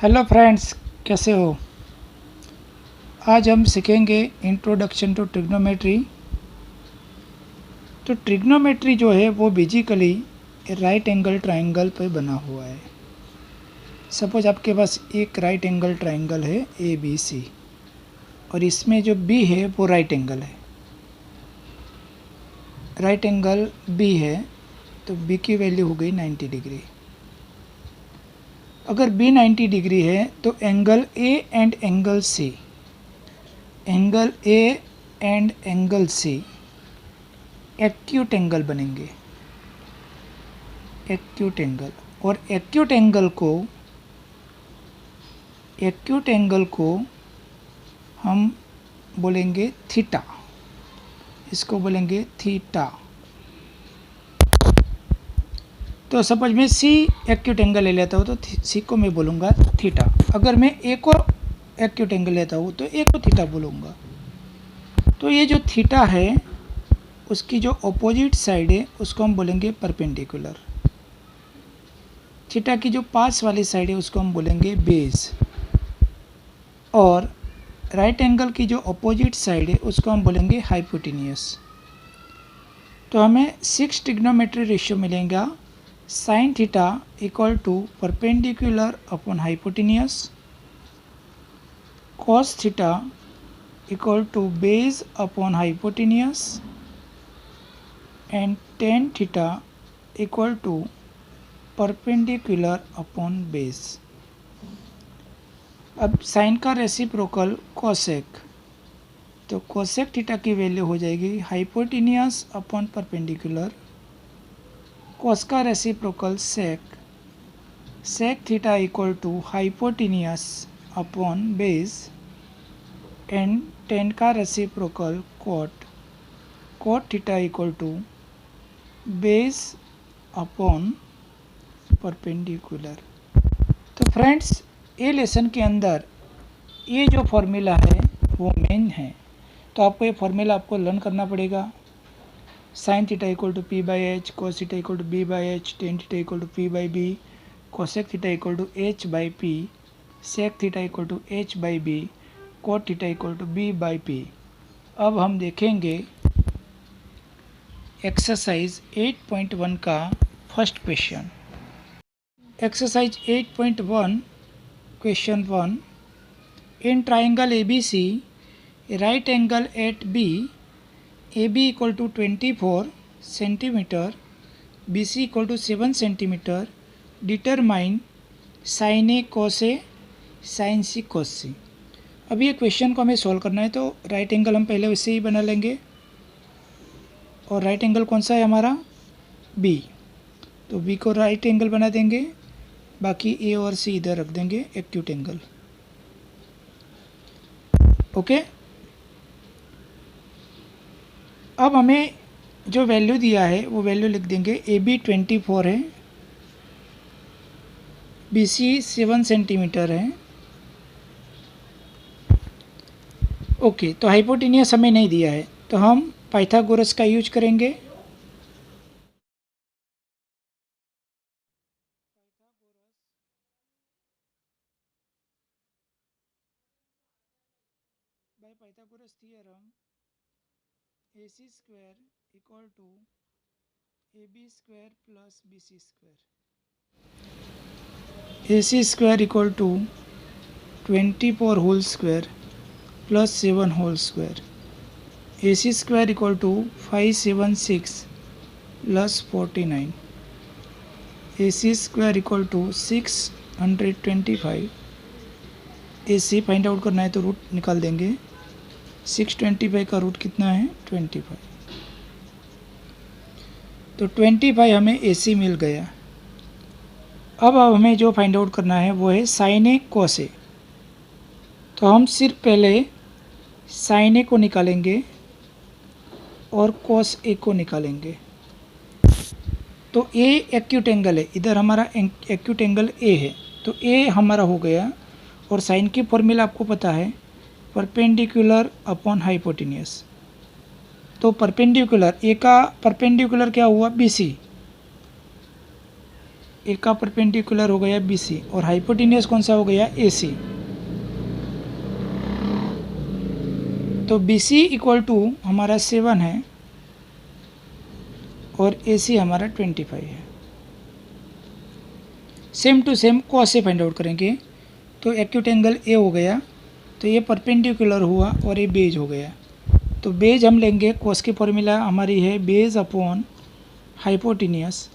Hello friends, कैसे हो। आज हम सीखेंगे इंट्रोडक्शन टू ट्रिग्नोमेट्री। तो ट्रिग्नोमेट्री जो है वो बेसिकली राइट एंगल ट्रायंगल पर बना हुआ है। सपोज आपके पास एक राइट एंगल ट्रायंगल है ए बी सी, और इसमें जो बी है वो राइट एंगल है। राइट एंगल बी है तो बी की वैल्यू हो गई 90 डिग्री। अगर बी 90 डिग्री है तो angle A and angle C, angle A and angle C acute angle बनेंगे। एक्यूट एंगल, और एक्यूट एंगल को हम बोलेंगे थीटा। इसको बोलेंगे थीटा। तो सपोज मैं सी एक्यूट एंगल ले लेता हूँ तो सी को मैं बोलूँगा थीटा। अगर मैं ए को एक्यूट एंगल लेता हूँ तो ए को थीटा बोलूँगा। तो ये जो थीटा है उसकी जो अपोजिट साइड है उसको हम बोलेंगे परपेंडिकुलर। थीटा की जो पास वाली साइड है उसको हम बोलेंगे बेस, और राइट एंगल की जो अपोजिट साइड है उसको हम बोलेंगे हाइपोटेन्यूस। तो हमें 6 ट्रिग्नोमेट्री रेशियो मिलेगा। Sine theta equal to perpendicular upon hypotenuse, cos theta equal to base upon hypotenuse, and tan theta equal to perpendicular upon base. अब साइन का रेसिप्रोकल कोसेक, तो कोसेक थीटा की वैल्यू हो जाएगी hypotenuse upon perpendicular. Cos का reciprocal sec, sec theta equal to hypotenuse upon base, and tan का reciprocal cot, cot theta equal to base upon perpendicular. तो friends, ये lesson के अंदर ये जो फॉर्मूला है वो मेन है, तो आपको ये फॉर्मूला आपको लर्न करना पड़ेगा। Sine theta equal to P by H, cos theta equal to B by H, tan theta equal to P by B, cosec theta equal to H by P, sec theta equal to H by B, cot theta equal to B by P. अब हम देखेंगे exercise 8.1 का first question. Exercise 8.1 question 1। In triangle A B C, right angle at B, AB equal to 24 centimetre, BC equal to 7 centimetre, determine sin A cos A sin C cos C. अब ये question को हमें solve करना है, तो right angle हम पहले वैसे ही बना लेंगे, और राइट एंगल कौन सा है हमारा B, तो B को राइट एंगल बना देंगे, बाकी A और C इधर रख देंगे एक्यूट एंगल। ओके। अब हमें जो वैल्यू दिया है वो वैल्यू लिख देंगे। AB 24 है, BC 7 सेंटीमीटर है। ओके, तो हाइपोटेन्यूस हमें नहीं दिया है, तो हम पाइथागोरस का यूज करेंगे। By Pythagoras theorem AC square equal to AB square plus BC square. AC square equal to 24 whole square plus 7 whole square. AC square equal to 576 plus 49। AC square equal to 625। AC find out करना है तो root निकाल देंगे। 625 का root कितना है 25, तो 25 हमें AC मिल गया। अब हमें जो फाइंड आउट करना है वो है साइन ए कोस ए। तो हम सिर्फ पहले साइन ए को निकालेंगे और कोस ए को निकालेंगे। तो ए एक्यूट एंगल है, इधर हमारा एक्यूट एंगल ए है, तो ए हमारा हो गया। और साइन की फॉर्मूला आपको पता है, परपेंडिकुलर अपॉन हाइपोटेन्यूस। तो परपेंडिकुलर, ए का परपेंडिकुलर क्या हुआ BC, ए का परपेंडिकुलर हो गया BC और हाइपोटेनियस कौन सा हो गया AC। तो BC इक्वल टू हमारा 7 है और AC हमारा 25 है। सेम टू सेम कॉस से फाइंड आउट करेंगे। तो एक्यूट एंगल A हो गया, तो ये परपेंडिकुलर हुआ और ये बेज हो गया। तो बेज हम लेंगे, कॉस की फॉर्मूला हमारी है बेज अपॉन हाइपोटेनियस।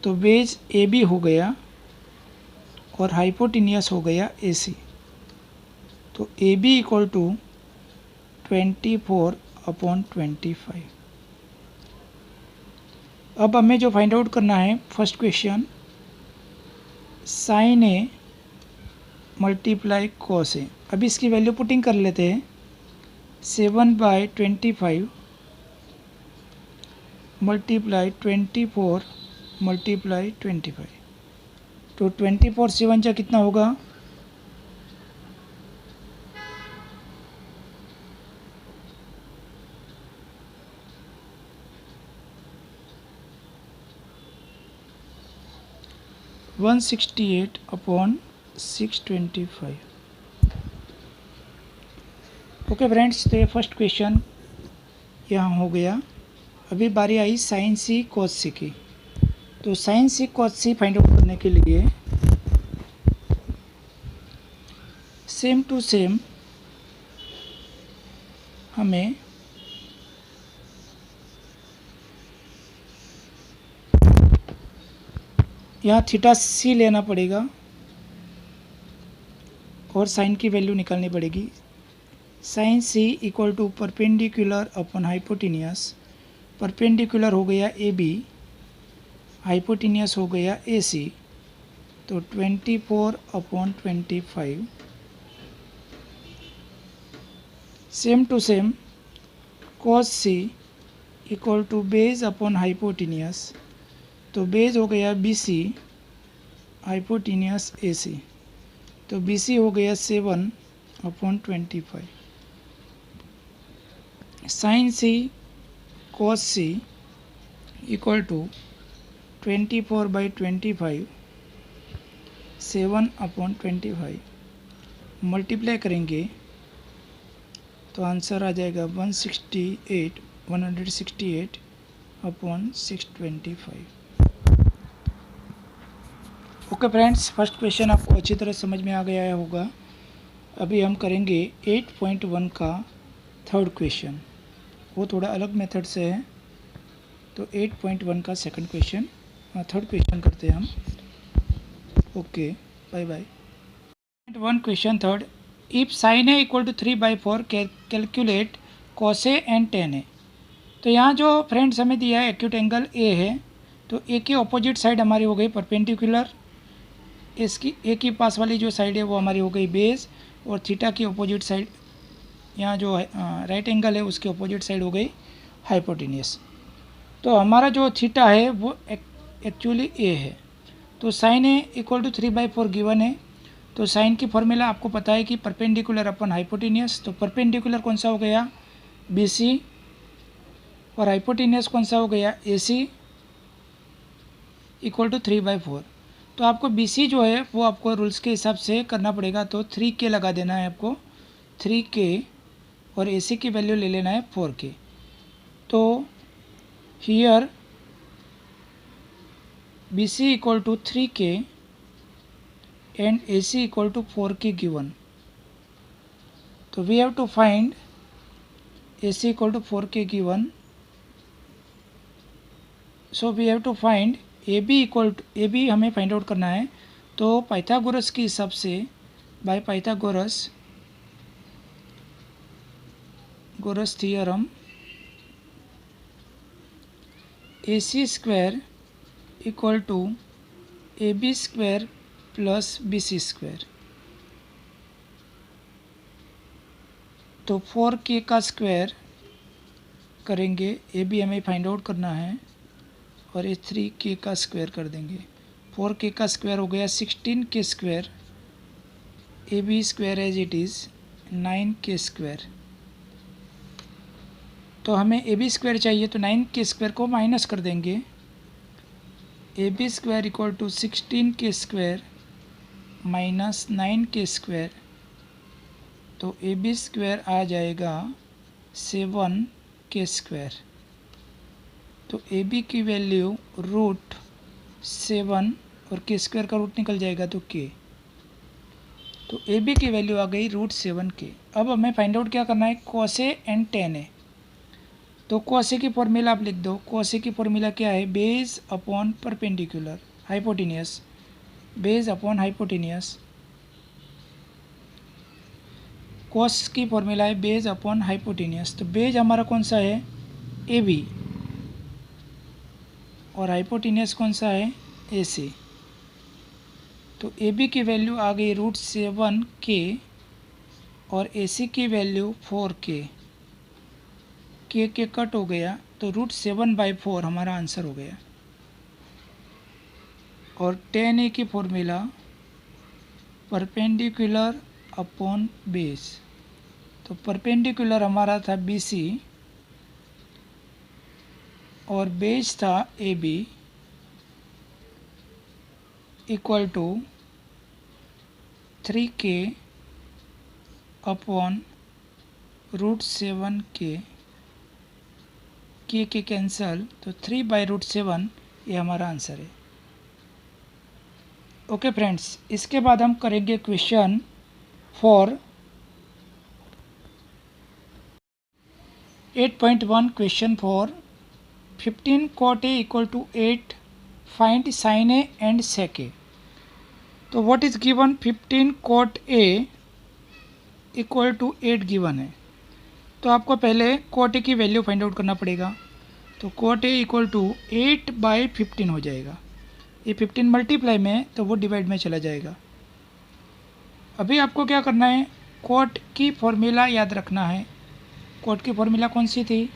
तो बेज AB हो गया और हाइपोटेनियस हो गया AC। तो AB इक्वल टू 24/25। अब हमें जो फाइंड आउट करना है first question, sine A multiply cos A। अभी इसकी वैल्यू पुटिंग कर लेते हैं। 7/25 मल्टीप्लाई 24 मल्टीप्लाई 25। तो 24 7 जा कितना होगा 168/625। ओके फ्रेंड्स, तो ये फर्स्ट क्वेश्चन यहाँ हो गया। अभी बारी आई साइन C कॉस C की। तो sine C cos C find out करने के लिए सेम टू सेम हमें यहाँ थीटा C लेना पड़ेगा और साइन की वैल्यू निकालनी पड़ेगी। Sine C equal to perpendicular upon hypotenuse. Perpendicular हो गया AB, हाइपोटेनियस हो गया AC। तो 24/25। Same to same cos C equal to base upon hypotenuse. तो बेज हो गया BC, हाइपोटेनियस AC। तो BC हो गया 7/25। Sine C cos C equal to 24/25 7/25 multiply करेंगे तो आंसर आ जाएगा 168/625। ओके फ्रेंड्स, फर्स्ट क्वेश्चन आपको अच्छी तरह समझ में आ गया होगा। अभी हम करेंगे 8.1 का थर्ड क्वेश्चन। वो थोड़ा अलग मेथड से है। तो 8.1 का सेकंड क्वेश्चन, थर्ड क्वेश्चन करते हैं हम। Okay, bye bye. 1 question third, if sine A equal to 3/4 calculate cos A and tan A। तो यहाँ जो फ्रेंड्स हमें दिया है एक्यूट एंगल A है, तो A की अपोजिट साइड हमारी हो गई परपेंडिकुलर। इसकी A की पास वाली जो साइड है वो हमारी हो गई बेस, और थीटा की अपोजिट साइड यहाँ जो राइट एंगल है उसकी अपोजिट साइड हो गई हाइपोटेनियस। तो हमारा जो थीटा है वो एक्चुअली A है। तो sine A equal to 3/4 given है। तो साइन की फॉर्मूला आपको पता है कि परपेंडिकुलर अपन हाइपोटेनियस। तो परपेंडिकुलर कौन सा हो गया BC और हाइपोटेनियस कौन सा हो गया AC इक्वल टू 3/4। तो आपको BC जो है वो आपको रूल्स के हिसाब से करना पड़ेगा। तो 3K लगा देना है आपको, 3K, और AC की वैल्यू ले लेना है 4K। तो here BC equal to 3K and AC equal to 4K given. So we have to find AC equal to 4K given. So we have to find AB equal to AB हमें find out करना है। तो Pythagoras के हिसाब से by Pythagoras theorem AC square equal to AB square plus BC square. तो 4K का square करेंगे, AB हमें फाइंड आउट करना है, और ये 3K का स्क्वायर कर देंगे। 4K का स्क्वायर हो गया 16K square, AB square as it is 9K square. तो हमें AB स्क्वायर चाहिए, तो 9K स्क्वायर को माइनस कर देंगे। A B square equal to 16k² minus 9k², तो ए बी स्क्वायर आ जाएगा 7k²। तो ए बी की वैल्यू √7 और k² का रूट निकल जाएगा तो k। तो ए बी की वैल्यू आ गई √7k। अब हमें फाइंड आउट क्या करना है, कॉस ए एंड टेन ए। तो कॉस ए की फॉर्मूला आप लिख दो। कॉस ए की फॉर्मूला क्या है, base upon perpendicular hypotenuse, base upon hypotenuse. Cos की फॉर्मूला है बेस अपॉन हाइपोटेनियस। तो बेस हमारा कौन सा है, ए बी, और हाइपोटेनियस कौन सा है, ए सी। तो ए बी की वैल्यू आ गई √7k और ए सी की वैल्यू 4k। के कट हो गया तो √7/4 हमारा आंसर हो गया। और tan ए की फॉर्मूला परपेंडिकुलर अपॉन बेस। तो परपेंडिकुलर हमारा था बी सी और बेस था A B, equal to 3k upon √7k। K cancel तो 3/√7, ये हमारा आंसर है। ओके फ्रेंड्स, इसके बाद हम करेंगे question 4 8.1। Question 4, 15 cot A equal to 8, find sin A and sec A। तो what is given, 15 cot A equal to 8 given है। तो आपको पहले cot A की वैल्यू फाइंड आउट करना पड़ेगा। तो cot A इक्वल टू 8/15 हो जाएगा। ये 15 मल्टीप्लाई में तो वो डिवाइड में चला जाएगा। अभी आपको क्या करना है, cot की फॉर्मूला याद रखना है। cot की फॉर्मूला कौन सी थी,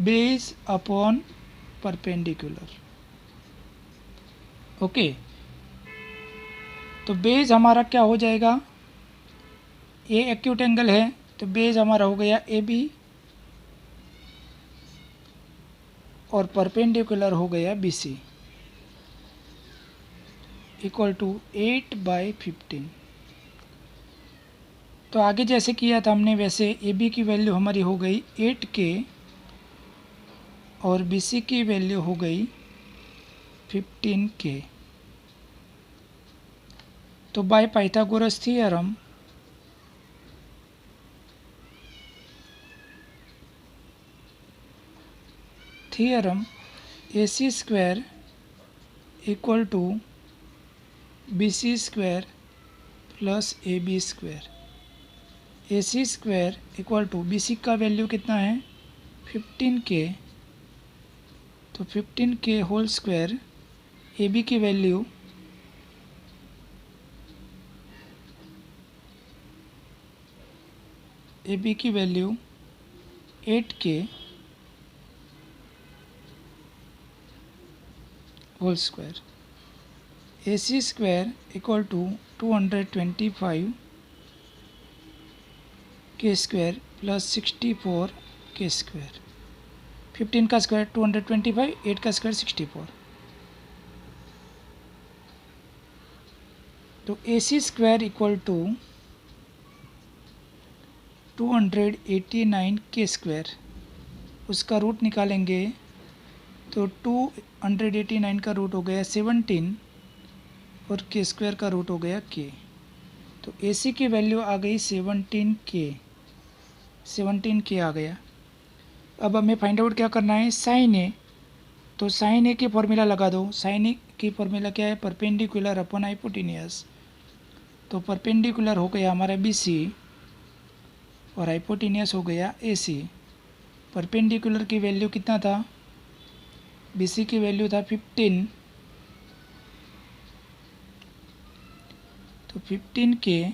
बेस अपॉन परपेंडिकुलर। ओके, तो बेस हमारा क्या हो जाएगा, ये एक्यूट एंगल है तो बेस हमारा हो गया ए बी और परपेंडिकुलर हो गया बी सी, इक्वल टू 8/15। तो आगे जैसे किया था हमने वैसे ए बी की वैल्यू हमारी हो गई 8k और बी सी की वैल्यू हो गई 15k। तो by Pythagoras theorem A C square equal to B C square plus A B square. A C square equal to B C का वैल्यू कितना है 15k, तो 15k whole square. A B की value A B की value 8k whole square. A C square equal to 225 k square plus 64 के square. 15 का square 225, 8 का square 64। तो ए सी स्क्वायर इक्वल टू 289 के स्क्वायर, उसका रूट निकालेंगे तो 289 का रूट हो गया 17 और के स्क्वायर का रूट हो गया के। तो ए सी की वैल्यू आ गई 17k आ गया। अब हमें फाइंड आउट क्या करना है, साइन ए। तो साइन ए की फॉर्मूला लगा दो। साइन ए की फॉर्मूला क्या है, परपेंडिकुलर अपॉन हाइपोटेनियस। तो परपेंडिकुलर हो गया हमारा बी सी और हाइपोटेनियस हो गया ए सी। परपेंडिकुलर की वैल्यू कितना था, बी सी की वैल्यू था 15, तो 15k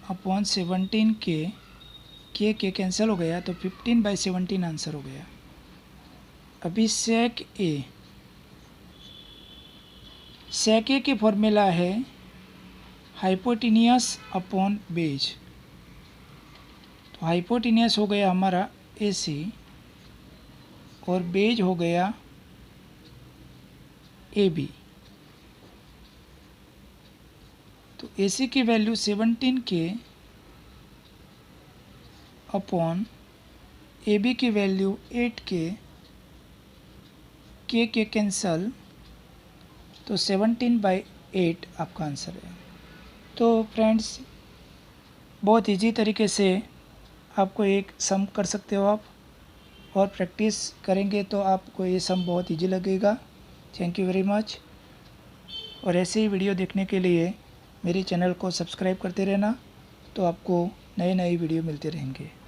अपॉन 17k, के कैंसिल हो गया तो 15/17 आंसर हो गया। अभी सेक ए की फॉर्मूला है हाइपोटेनियस अपॉन बेज। तो हाइपोटेनियस हो गया हमारा ए सी और बेज हो गया AB। तो AC की वैल्यू 17K अपॉन AB की वैल्यू 8K, के कैंसल, तो 17/8 आपका आंसर है। तो फ्रेंड्स, बहुत इजी तरीके से आपको एक सम कर सकते हो आप, और प्रैक्टिस करेंगे तो आपको ये सम बहुत इजी लगेगा। Thank you very much. और ऐसे ही वीडियो देखने के लिए मेरे चैनल को सब्सक्राइब करते रहना, तो आपको नए नए वीडियो मिलते रहेंगे।